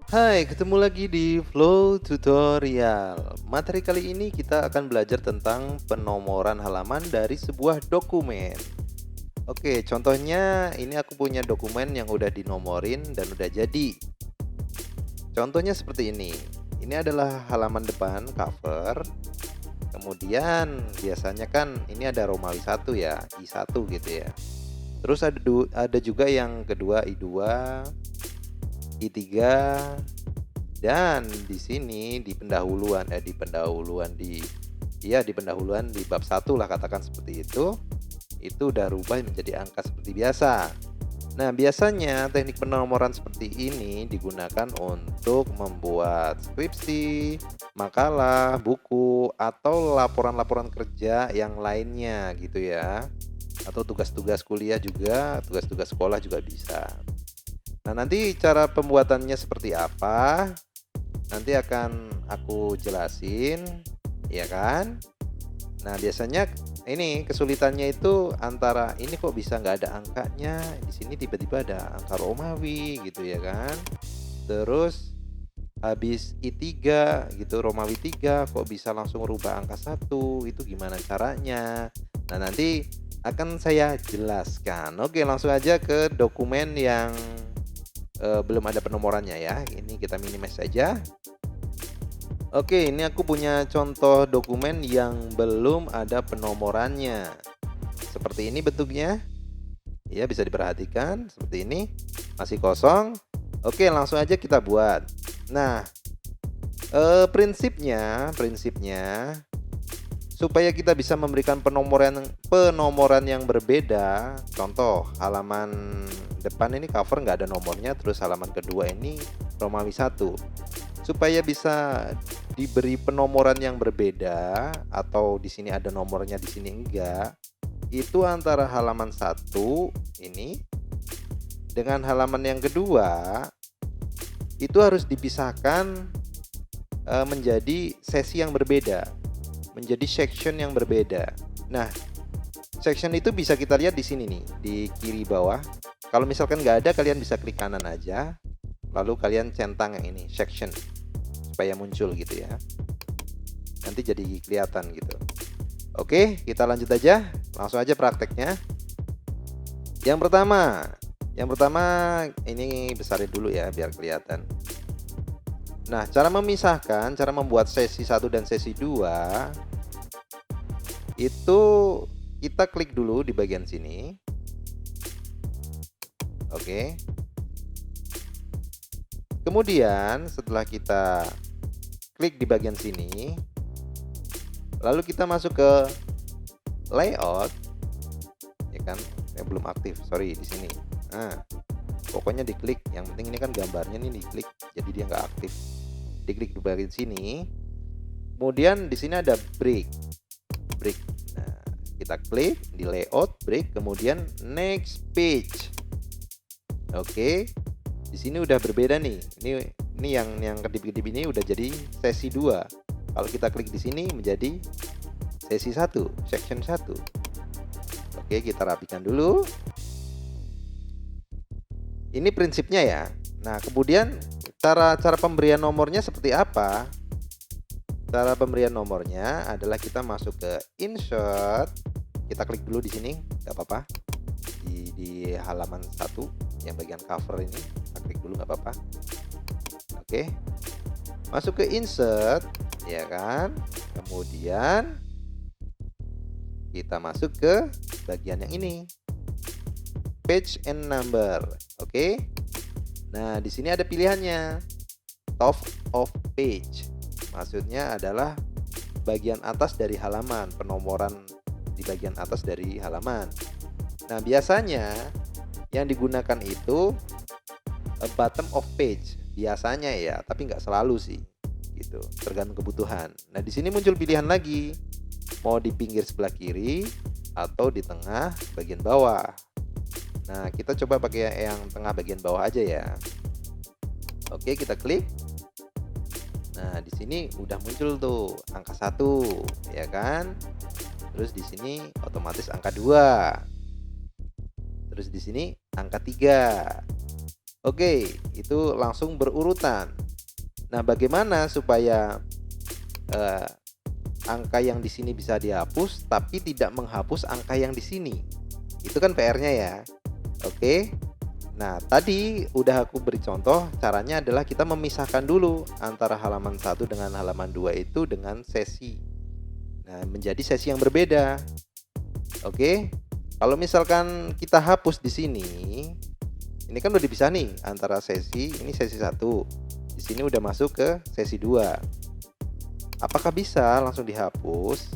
Hai, ketemu lagi di Flow Tutorial. Materi kali ini kita akan belajar tentang penomoran halaman dari sebuah dokumen. Oke, contohnya ini aku punya dokumen yang udah dinomorin dan udah jadi. Contohnya seperti ini. Ini adalah halaman depan cover. Kemudian biasanya kan ini ada Romawi 1 ya, I1 gitu ya. Terus ada juga yang kedua I2, I3. Dan di sini di pendahuluan di bab 1 lah, katakan seperti itu udah rubah menjadi angka seperti biasa. Nah, biasanya teknik penomoran seperti ini digunakan untuk membuat skripsi, makalah, buku, atau laporan-laporan kerja yang lainnya gitu ya. Atau tugas-tugas kuliah juga, tugas-tugas sekolah juga bisa. Nah, nanti cara pembuatannya seperti apa? Nanti akan aku jelasin, ya kan? Nah, biasanya ini kesulitannya itu antara ini kok bisa nggak ada angkanya, di sini tiba-tiba ada angka Romawi gitu ya kan? Terus habis I3 gitu, Romawi 3 kok bisa langsung rubah angka 1, itu gimana caranya? Nah, nanti akan saya jelaskan. Oke, langsung aja ke dokumen yang belum ada penomorannya ya. Ini kita minimize saja. Oke, ini aku punya contoh dokumen yang belum ada penomorannya. Seperti ini bentuknya. Ya, bisa diperhatikan seperti ini. Masih kosong. Oke, langsung aja kita buat. Nah, prinsipnya supaya kita bisa memberikan penomoran yang berbeda. Contoh, halaman depan ini cover nggak ada nomornya, terus halaman kedua ini Romawi 1. Supaya bisa diberi penomoran yang berbeda, atau di sini ada nomornya, di sini enggak, itu antara halaman 1 ini dengan halaman yang kedua itu harus dipisahkan menjadi sesi yang berbeda, menjadi section yang berbeda. Nah, section itu bisa kita lihat di sini nih, di kiri bawah. Kalau misalkan nggak ada, kalian bisa klik kanan aja, lalu kalian centang yang ini, section, supaya muncul gitu ya. Nanti jadi kelihatan gitu. Oke, kita lanjut aja. Langsung aja prakteknya. Yang pertama ini besarin dulu ya biar kelihatan. Nah, cara memisahkan, cara membuat sesi 1 dan sesi 2 itu kita klik dulu di bagian sini. Oke. Kemudian setelah kita klik di bagian sini, lalu kita masuk ke layout, ya kan? Belum aktif, sorry, di sini. Nah, pokoknya diklik. Yang penting ini kan gambarnya nih diklik, jadi dia nggak aktif. Diklik di bagian sini. Kemudian di sini ada break. Nah, kita klik di layout, break, kemudian next page. Oke. Di sini udah berbeda nih. Ini yang kedip-kedip ini udah jadi sesi 2. Kalau kita klik di sini menjadi sesi 1, section 1. Oke, kita rapikan dulu. Ini prinsipnya ya. Nah, kemudian cara pemberian nomornya seperti apa? Cara pemberian nomornya adalah kita masuk ke insert. Kita klik dulu di sini, nggak apa-apa. Di halaman 1 yang bagian cover ini, kita klik dulu nggak apa-apa. Oke, masuk ke insert, ya kan? Kemudian kita masuk ke bagian yang ini, page and number. Oke. Nah, di sini ada pilihannya, top of page. Maksudnya adalah bagian atas dari halaman, penomoran di bagian atas dari halaman. Nah, biasanya yang digunakan itu bottom of page. Biasanya ya, tapi nggak selalu sih. Gitu, tergantung kebutuhan. Nah, di sini muncul pilihan lagi. Mau di pinggir sebelah kiri atau di tengah bagian bawah. Nah, kita coba pakai yang tengah bagian bawah aja ya. Oke, kita klik. Nah, di sini udah muncul tuh angka 1, ya kan? Terus di sini otomatis angka 2. Terus di sini angka 3. Oke, itu langsung berurutan. Nah, bagaimana supaya eh, angka yang di sini bisa dihapus tapi tidak menghapus angka yang di sini? Itu kan PR-nya ya. Oke. Nah, tadi udah aku beri contoh, caranya adalah kita memisahkan dulu antara halaman 1 dengan halaman 2 itu dengan sesi. Nah, menjadi sesi yang berbeda. Oke. Kalau misalkan kita hapus di sini, ini kan udah dipisah nih antara sesi, ini sesi 1. Di sini udah masuk ke sesi 2. Apakah bisa langsung dihapus?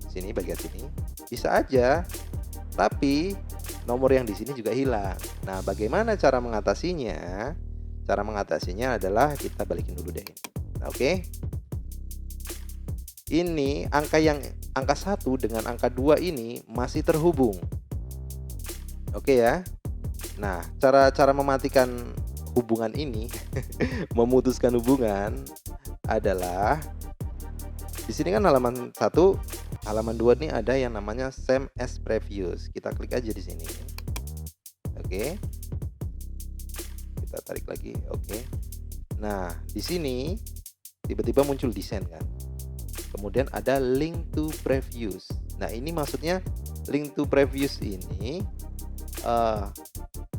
Sini bagian sini. Bisa aja. Tapi nomor yang di sini juga hilang. Nah, bagaimana cara mengatasinya? Cara mengatasinya adalah kita balikin dulu deh. Oke. Ini angka 1 dengan angka 2 ini masih terhubung. Oke ya. Nah, cara mematikan hubungan ini memutuskan hubungan adalah di sini kan halaman 1, halaman 2 nih ada yang namanya same as previous. Kita klik aja di sini. Oke. Kita tarik lagi. Oke. Nah, di sini tiba-tiba muncul desain kan. Kemudian ada link to previous. Nah, ini maksudnya link to previous ini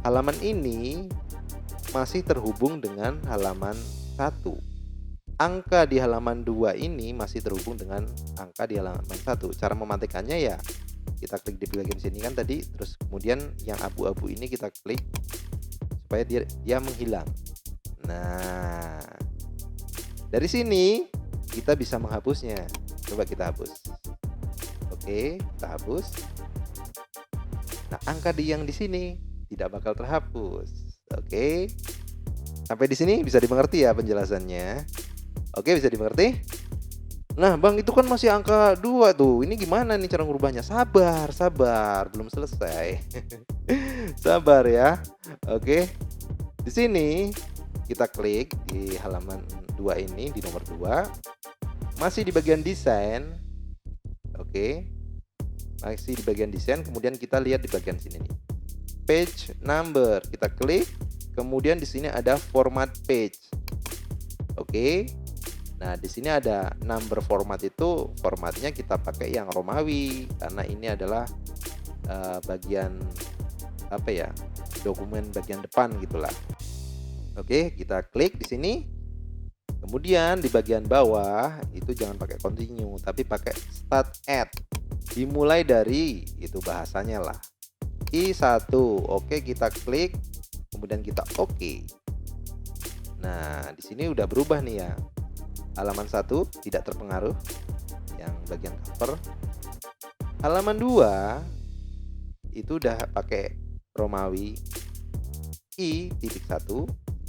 halaman ini masih terhubung dengan halaman 1. Angka di halaman 2 ini masih terhubung dengan angka di halaman 1. Cara mematikannya ya kita klik di bagian sini kan tadi, terus kemudian yang abu-abu ini kita klik supaya dia menghilang. Nah, dari sini kita bisa menghapusnya. Coba kita hapus. Oke, kita hapus. Nah, angka yang di sini tidak bakal terhapus. Oke. Sampai di sini bisa dimengerti ya penjelasannya. Oke, bisa dimengerti? Nah, Bang, itu kan masih angka 2 tuh. Ini gimana nih cara ngubahnya? Sabar, sabar, belum selesai. Sabar ya. Oke. Di sini kita klik di halaman 2 ini, di nomor 2. Masih di bagian desain. Oke. Masih di bagian desain, kemudian kita lihat di bagian sini nih. Page number, kita klik. Kemudian di sini ada format page. Oke. Nah, di sini ada number format, itu formatnya kita pakai yang Romawi karena ini adalah bagian apa ya? Dokumen bagian depan gitulah. Oke, kita klik di sini. Kemudian di bagian bawah itu jangan pakai continue tapi pakai start at. Dimulai dari itu bahasanya lah. I1. Oke, kita klik. Kemudian kita oke. Nah, di sini udah berubah nih ya. Halaman 1 tidak terpengaruh yang bagian cover. Halaman 2 itu udah pakai Romawi I.1.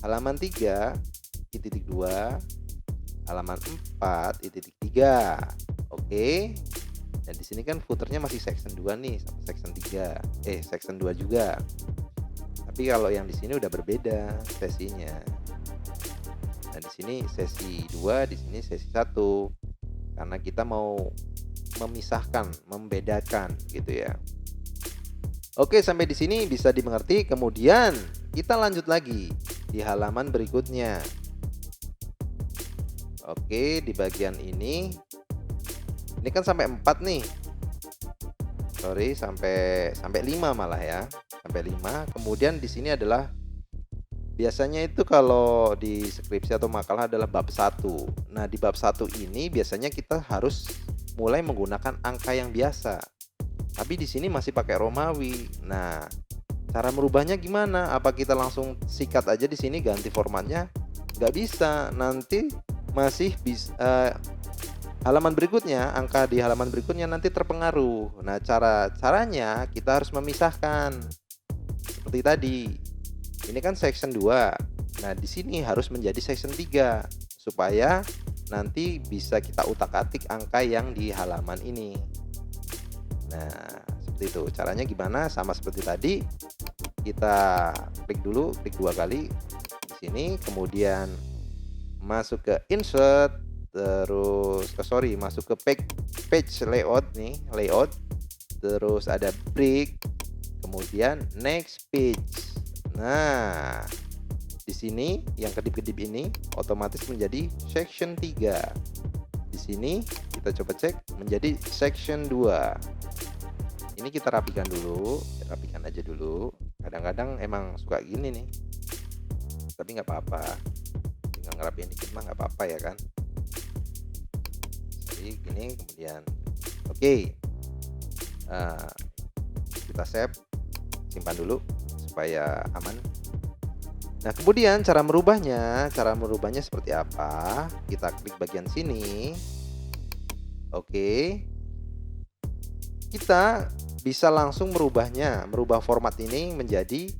Halaman 3 I.2, halaman 4 I.3. Oke. Dan di sini kan footernya masih section 2 nih sama section 3. Section 2 juga. Tapi kalau yang di sini udah berbeda sesinya. Nah, di sini sesi 2, di sini sesi 1. Karena kita mau memisahkan, membedakan gitu ya. Oke, sampai di sini bisa dimengerti. Kemudian kita lanjut lagi di halaman berikutnya. Oke, di bagian ini kan sampai 4 nih. Sorry, sampai 5 malah ya. Sampai 5. Kemudian di sini adalah biasanya itu kalau di skripsi atau makalah adalah bab 1. Nah, di bab 1 ini biasanya kita harus mulai menggunakan angka yang biasa. Tapi di sini masih pakai Romawi. Nah, cara merubahnya gimana? Apa kita langsung sikat aja di sini ganti formatnya? Nggak bisa. Nanti masih bisa halaman berikutnya, angka di halaman berikutnya nanti terpengaruh. Nah, caranya kita harus memisahkan. Seperti tadi. Ini kan section 2. Nah, di sini harus menjadi section 3 supaya nanti bisa kita utak-atik angka yang di halaman ini. Nah, seperti itu. Caranya gimana? Sama seperti tadi. Kita klik dulu, klik 2 kali di sini, kemudian masuk ke insert, terus masuk ke page layout nih, layout, terus ada break, kemudian next page. Nah, Di sini yang kedip-kedip ini otomatis menjadi section 3. Di sini kita coba cek menjadi section 2. Ini kita rapikan dulu, rapikan aja dulu. Kadang-kadang emang suka gini nih. Tapi nggak apa-apa. Tinggal ngerapiin dikit mah nggak apa-apa ya kan. Jadi gini kemudian oke. Kita save, simpan dulu supaya aman. Nah, kemudian cara merubahnya seperti apa? Kita klik bagian sini. Oke. Kita bisa langsung merubah format ini menjadi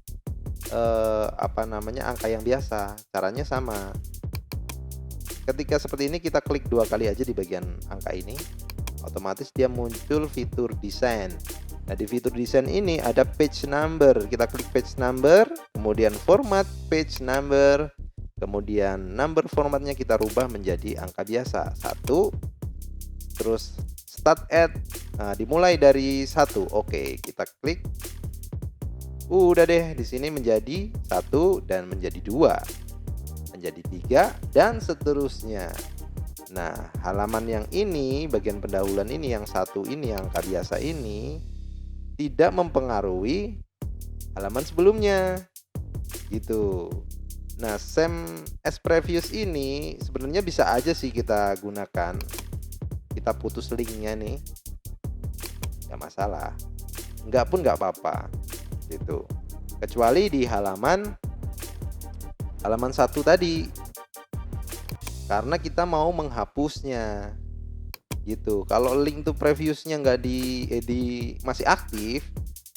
angka yang biasa. Caranya sama. Ketika seperti ini kita klik 2 kali aja di bagian angka ini, otomatis dia muncul fitur desain. Nah, di fitur desain ini ada page number. Kita klik page number, kemudian format page number, kemudian number formatnya kita rubah menjadi angka biasa 1. Terus start at, dimulai dari 1. Oke, kita klik. Udah deh, di sini menjadi 1 dan menjadi 2, menjadi 3 dan seterusnya. Nah, halaman yang ini, bagian pendahuluan ini yang 1 ini, yang angka biasa ini tidak mempengaruhi halaman sebelumnya gitu. Nah, same as previous ini sebenarnya bisa aja sih kita gunakan. Kita putus linknya nih, nggak masalah. Nggak pun nggak apa-apa gitu. Kecuali di halaman 1 tadi, karena kita mau menghapusnya gitu. Kalau link to previousnya nggak masih aktif,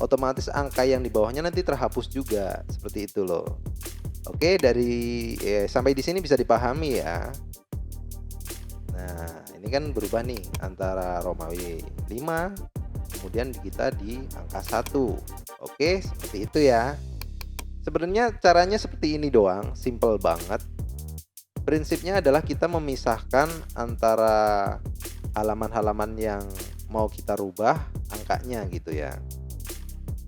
otomatis angka yang di bawahnya nanti terhapus juga, seperti itu loh. Oke, sampai di sini bisa dipahami ya. Nah, ini kan berubah nih antara Romawi 5, kemudian kita di angka 1. Oke, seperti itu ya. Sebenarnya caranya seperti ini doang, simple banget. Prinsipnya adalah kita memisahkan antara halaman-halaman yang mau kita rubah angkanya gitu ya.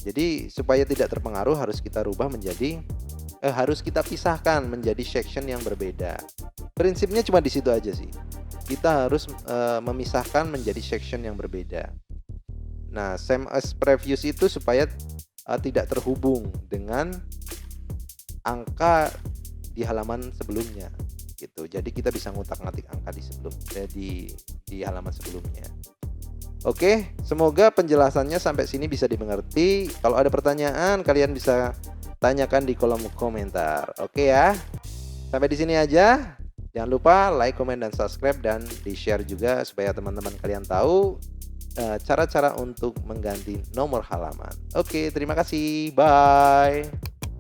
Jadi supaya tidak terpengaruh harus kita pisahkan menjadi section yang berbeda. Prinsipnya cuma di situ aja sih. Kita harus memisahkan menjadi section yang berbeda. Nah, same as previous itu supaya tidak terhubung dengan angka di halaman sebelumnya gitu. Jadi kita bisa ngutak-ngatik angka di halaman sebelumnya. Oke, semoga penjelasannya sampai sini bisa dimengerti. Kalau ada pertanyaan kalian bisa tanyakan di kolom komentar. Oke ya. Sampai di sini aja. Jangan lupa like, comment, dan subscribe, dan di-share juga supaya teman-teman kalian tahu cara-cara untuk mengganti nomor halaman. Oke, terima kasih. Bye.